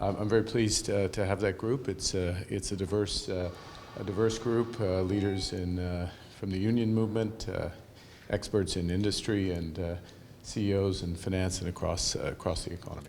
I'm very pleased to have that group. It's a diverse group, leaders from the union movement, experts in industry, and CEOs in finance and across the economy.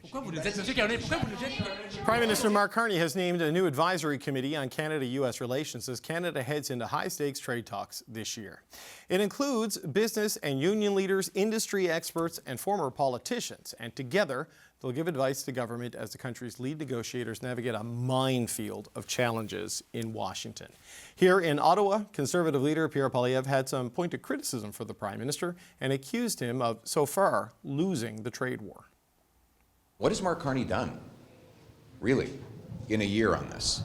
Prime Minister Mark Carney has named a new advisory committee on Canada-U.S. relations as Canada heads into high-stakes trade talks this year. It includes business and union leaders, industry experts, and former politicians. And together, they'll give advice to government as the country's lead negotiators navigate a minefield of challenges in Washington. Here in Ottawa, Conservative leader Pierre Poilievre had some pointed criticism for the Prime Minister and accused him of, so far, losing the trade war. What has Mark Carney done, really, in a year on this?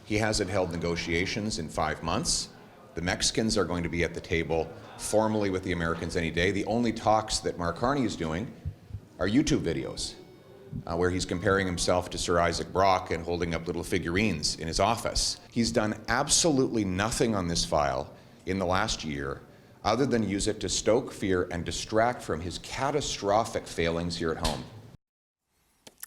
He hasn't held negotiations in 5 months. The Mexicans are going to be at the table formally with the Americans any day. The only talks that Mark Carney is doing are YouTube videos where he's comparing himself to Sir Isaac Brock and holding up little figurines in his office. He's done absolutely nothing on this file in the last year other than use it to stoke fear and distract from his catastrophic failings here at home.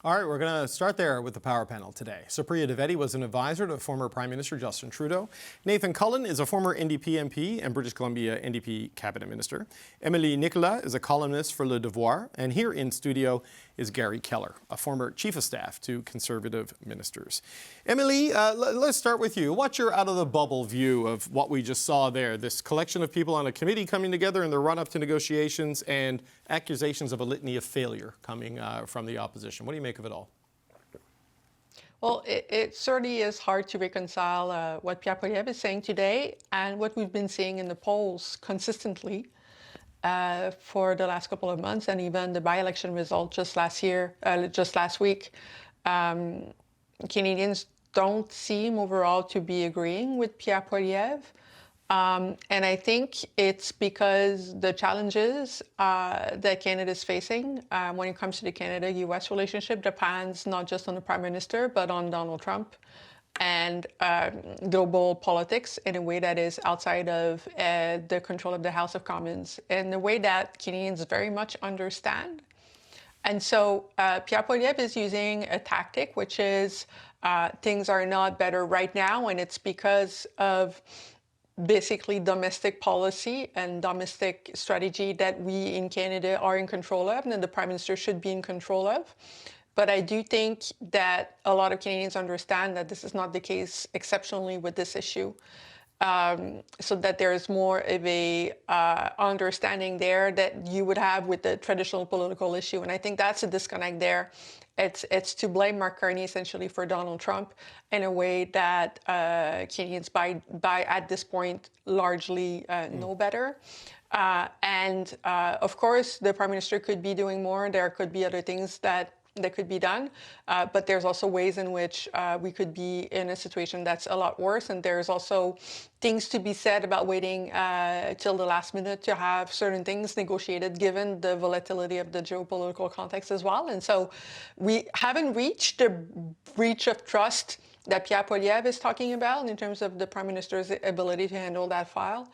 All right, we're going to start there with the power panel today. Supriya Dwivedi was an advisor to former Prime Minister Justin Trudeau. Nathan Cullen is a former NDP MP and British Columbia NDP cabinet minister. Emily Nicolas is a columnist for Le Devoir. And here in studio is Gary Keller, a former chief of staff to Conservative ministers. Emily, let's start with you. What's your out-of-the-bubble view of what we just saw there? This collection of people on a committee coming together in the run-up to negotiations and accusations of a litany of failure coming from the opposition. What do you make of it all? Well, it certainly is hard to reconcile what Pierre Poilievre is saying today and what we've been seeing in the polls consistently for the last couple of months, and even the by-election result just last week. Canadians don't seem overall to be agreeing with Pierre Poilievre. And I think it's because the challenges that Canada is facing when it comes to the Canada-U.S. relationship depends not just on the Prime Minister, but on Donald Trump and global politics in a way that is outside of the control of the House of Commons, in a way that Canadians very much understand. And so Pierre Poilievre is using a tactic, which is things are not better right now, and it's because of basically domestic policy and domestic strategy that we in Canada are in control of, and that the Prime Minister should be in control of. But I do think that a lot of Canadians understand that this is not the case exceptionally with this issue. So that there is more of a understanding there that you would have with the traditional political issue. And I think that's a disconnect there. It's to blame Mark Carney essentially for Donald Trump in a way that Canadians by at this point largely know better. And of course, the Prime Minister could be doing more. There could be other things that could be done, but there's also ways in which we could be in a situation that's a lot worse, and there's also things to be said about waiting till the last minute to have certain things negotiated given the volatility of the geopolitical context as well. And so we haven't reached the breach of trust that Pierre Poilievre is talking about in terms of the Prime Minister's ability to handle that file.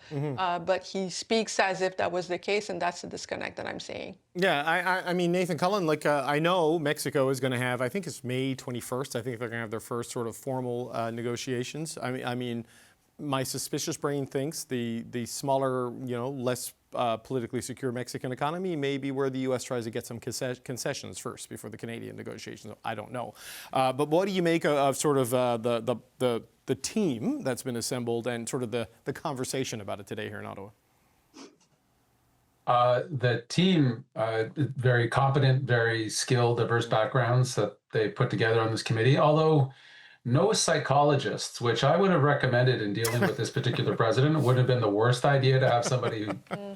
But he speaks as if that was the case, and that's the disconnect that I'm seeing. Yeah, I mean, Nathan Cullen, like I know Mexico is going to have, I think it's May 21st, I think they're going to have their first sort of formal negotiations. I mean, my suspicious brain thinks the smaller, less politically secure Mexican economy may be where the U.S. tries to get some concessions first before the Canadian negotiations. I don't know. But what do you make of sort of the team that's been assembled and sort of the conversation about it today here in Ottawa? The team, very competent, very skilled, diverse backgrounds that they put together on this committee, although no psychologists, which I would have recommended in dealing with this particular president. It would have been the worst idea to have somebody who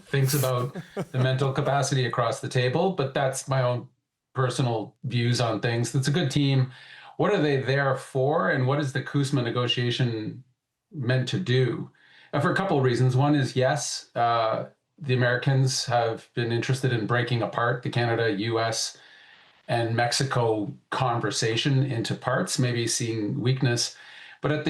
thinks about the mental capacity across the table, but that's my own personal views on things. It's a good team. What are they there for, and what is the CUSMA negotiation meant to do? And for a couple of reasons. One is, yes, the Americans have been interested in breaking apart the Canada-U.S. and Mexico conversation into parts, maybe seeing weakness. But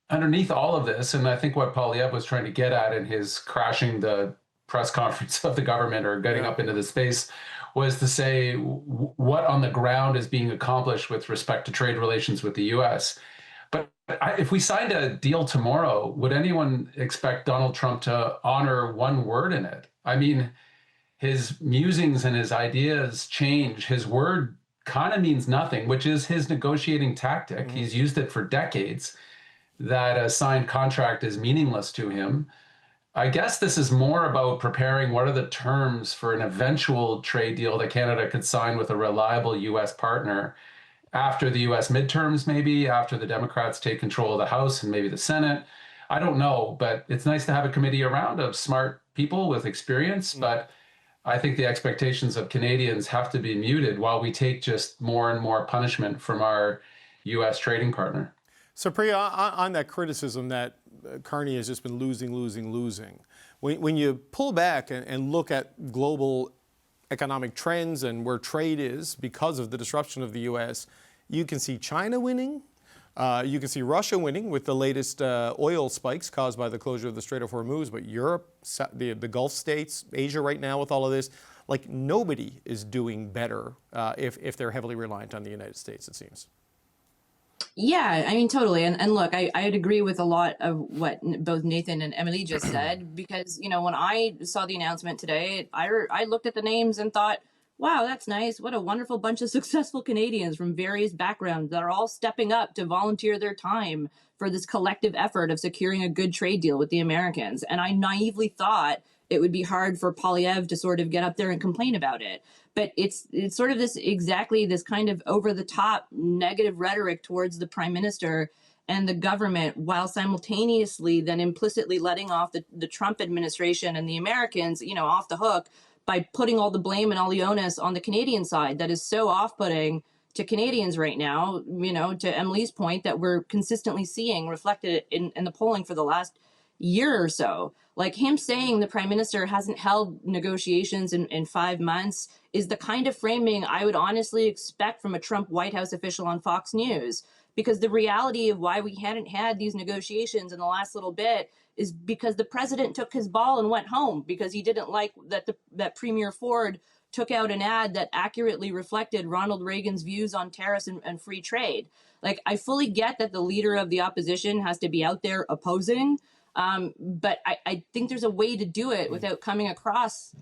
underneath all of this, and I think what Poilievre was trying to get at in his crashing the press conference of the government or getting up into the space, was to say what on the ground is being accomplished with respect to trade relations with the U.S. But if we signed a deal tomorrow, would anyone expect Donald Trump to honor one word in it? I mean, his musings and his ideas change. His word kind of means nothing, which is his negotiating tactic. Mm-hmm. He's used it for decades, that a signed contract is meaningless to him. I guess this is more about preparing what are the terms for an eventual trade deal that Canada could sign with a reliable U.S. partner after the U.S. midterms, maybe after the Democrats take control of the House and maybe the Senate. I don't know, but it's nice to have a committee around of smart people with experience. But I think the expectations of Canadians have to be muted while we take just more and more punishment from our U.S. trading partner. So Priya, on that criticism that Carney has just been losing, when you pull back and look at global economic trends and where trade is because of the disruption of the U.S., you can see China winning. You can see Russia winning with the latest oil spikes caused by the closure of the Strait of Hormuz. But Europe, the Gulf states, Asia right now with all of this, like nobody is doing better if they're heavily reliant on the United States, it seems. Yeah, I mean, totally. And look, I'd agree with a lot of what both Nathan and Emily just said, because, you know, when I saw the announcement today, I looked at the names and thought, wow, that's nice. What a wonderful bunch of successful Canadians from various backgrounds that are all stepping up to volunteer their time for this collective effort of securing a good trade deal with the Americans. And I naively thought it would be hard for Poilievre to sort of get up there and complain about it. But it's sort of this kind of over the top negative rhetoric towards the prime minister and the government, while simultaneously then implicitly letting off the Trump administration and the Americans, you know, off the hook by putting all the blame and all the onus on the Canadian side. That is so off-putting to Canadians right now, you know, to Emily's point that we're consistently seeing reflected in the polling for the last year or so. Like him saying the prime minister hasn't held negotiations in 5 months is the kind of framing I would honestly expect from a Trump White House official on Fox News, because the reality of why we hadn't had these negotiations in the last little bit is because the president took his ball and went home because he didn't like that Premier Ford took out an ad that accurately reflected Ronald Reagan's views on tariffs and free trade. Like, I fully get that the leader of the opposition has to be out there opposing, but I think there's a way to do it without coming across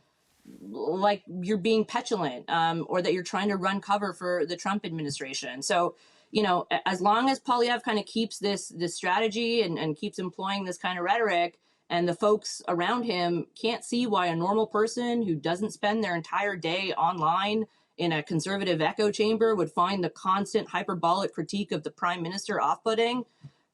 like you're being petulant or that you're trying to run cover for the Trump administration. So, you know, as long as Poilievre kind of keeps this strategy and keeps employing this kind of rhetoric, and the folks around him can't see why a normal person who doesn't spend their entire day online in a conservative echo chamber would find the constant hyperbolic critique of the prime minister off-putting,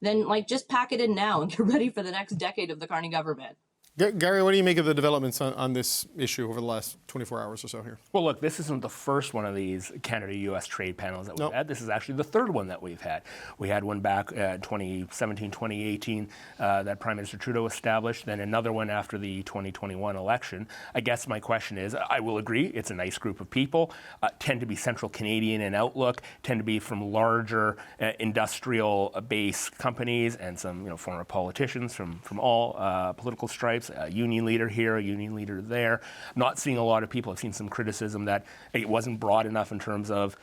then like just pack it in now and get ready for the next decade of the Carney government. Gary, what do you make of the developments on this issue over the last 24 hours or so here? Well, look, this isn't the first one of these Canada-U.S. trade panels that we've had. This is actually the third one that we've had. We had one back 2017, 2018 that Prime Minister Trudeau established, then another one after the 2021 election. I guess my question is, I will agree, it's a nice group of people, tend to be Central Canadian in outlook, tend to be from larger industrial-based companies and some former politicians from all political stripes. A union leader here, a union leader there. I'm not seeing a lot of people. I've seen some criticism that it wasn't broad enough in terms of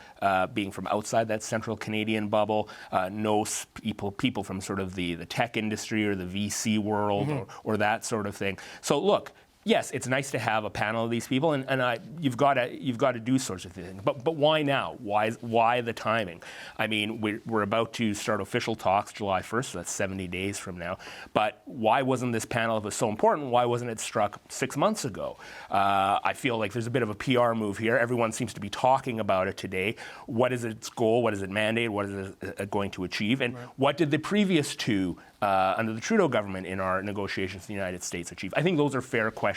being from outside that Central Canadian bubble. No people from sort of the tech industry or the VC world or that sort of thing. So look, yes, it's nice to have a panel of these people, and you've got to do sorts of things. But why now? Why the timing? I mean, we're about to start official talks July 1st, so that's 70 days from now. But why wasn't this panel, if it was so important, why wasn't it struck 6 months ago? I feel like there's a bit of a PR move here. Everyone seems to be talking about it today. What is its goal? What does it mandate? What is it going to achieve? And what did the previous two under the Trudeau government in our negotiations in the United States achieve? I think those are fair questions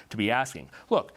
to be asking. Look,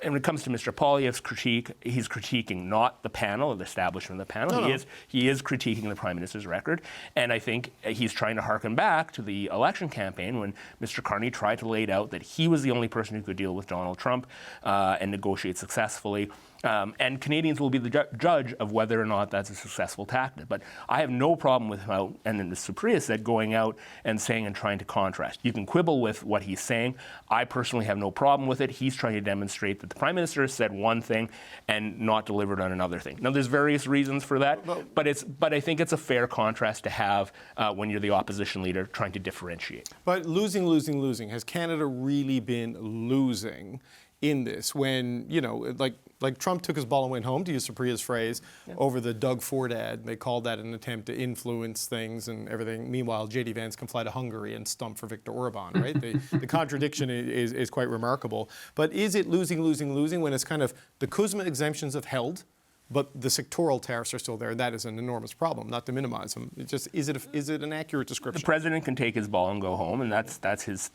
and when it comes to Mr. Poilievre's critique, he's critiquing not the panel or the establishment of the panel. He is critiquing the Prime Minister's record. And I think he's trying to harken back to the election campaign when Mr. Carney tried to lay it out that he was the only person who could deal with Donald Trump and negotiate successfully. And Canadians will be the judge of whether or not that's a successful tactic. But I have no problem with how, and then as Supriya said, going out and saying and trying to contrast. You can quibble with what he's saying. I personally have no problem with it. He's trying to demonstrate that the Prime Minister has said one thing and not delivered on another thing. Now, there's various reasons for that, but I think it's a fair contrast to have when you're the opposition leader trying to differentiate. But losing. Has Canada really been losing in this when, you know, like Trump took his ball and went home, to use Supriya's phrase, over the Doug Ford ad. They called that an attempt to influence things and everything. Meanwhile, J.D. Vance can fly to Hungary and stump for Viktor Orban, right? The contradiction is quite remarkable. But is it losing when it's kind of the CUSMA exemptions have held, but the sectoral tariffs are still there? That is an enormous problem, not to minimize them. It just, is it an accurate description? The president can take his ball and go home, and that's his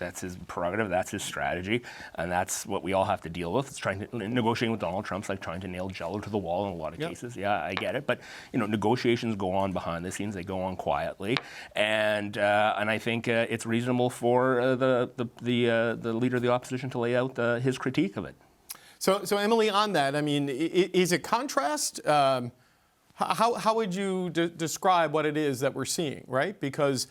prerogative, that's his strategy, and that's what we all have to deal with. It's negotiating with Donald Trump's like trying to nail Jell-O to the wall in a lot of cases. Yeah, I get it, but you know, negotiations go on behind the scenes. They go on quietly, and I think it's reasonable for the leader of the opposition to lay out his critique of it. So Emily, on that, I mean, is it contrast? How would you describe what it is that we're seeing, right? Because,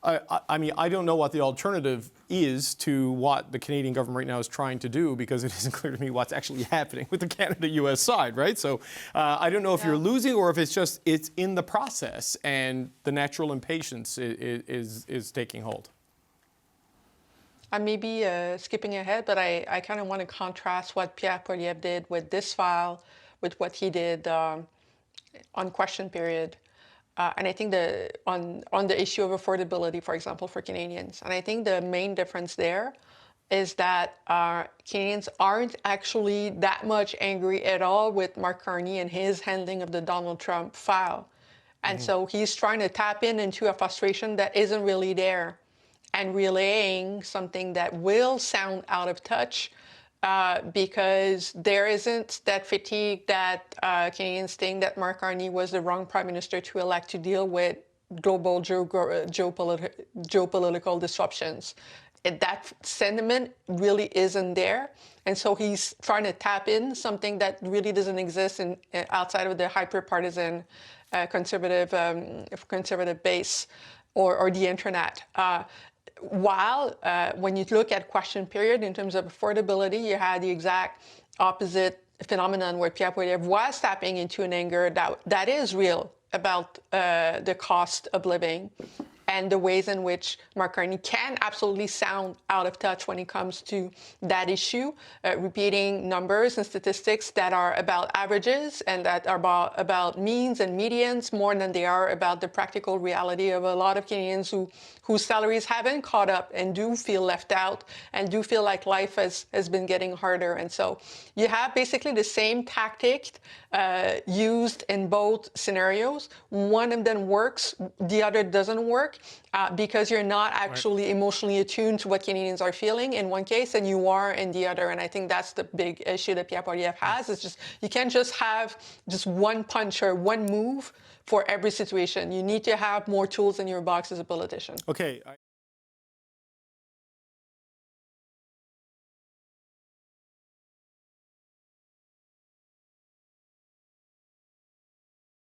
I mean, I don't know what the alternative is to what the Canadian government right now is trying to do, because it isn't clear to me what's actually happening with the Canada-U.S. side, right? So I don't know if you're losing or if it's in the process and the natural impatience is taking hold. I may be skipping ahead, but I kind of want to contrast what Pierre Poilievre did with this file with what he did on question period. And I think on the issue of affordability, for example, for Canadians. And I think the main difference there is that Canadians aren't actually that much angry at all with Mark Carney and his handling of the Donald Trump file. And so he's trying to tap into a frustration that isn't really there, and relaying something that will sound out of touch because there isn't that fatigue that Canadians think that Mark Carney was the wrong Prime Minister to elect to deal with global geopolitical disruptions. That sentiment really isn't there. And so he's trying to tap in something that really doesn't exist outside of the hyper-partisan conservative base or the internet. While when you look at question period in terms of affordability, you had the exact opposite phenomenon where Pierre Poilievre was tapping into an anger that is real about the cost of living and the ways in which Mark Carney can absolutely sound out of touch when it comes to that issue, repeating numbers and statistics that are about averages and that are about means and medians more than they are about the practical reality of a lot of Canadians whose salaries haven't caught up and do feel left out and do feel like life has been getting harder. And so you have basically the same tactic used in both scenarios. One of them works, the other doesn't work. Because you're not actually emotionally attuned to what Canadians are feeling in one case and you are in the other. And I think that's the big issue that Pierre Poilievre has. It's just, you can't just have just one punch or one move for every situation. You need to have more tools in your box as a politician. Okay.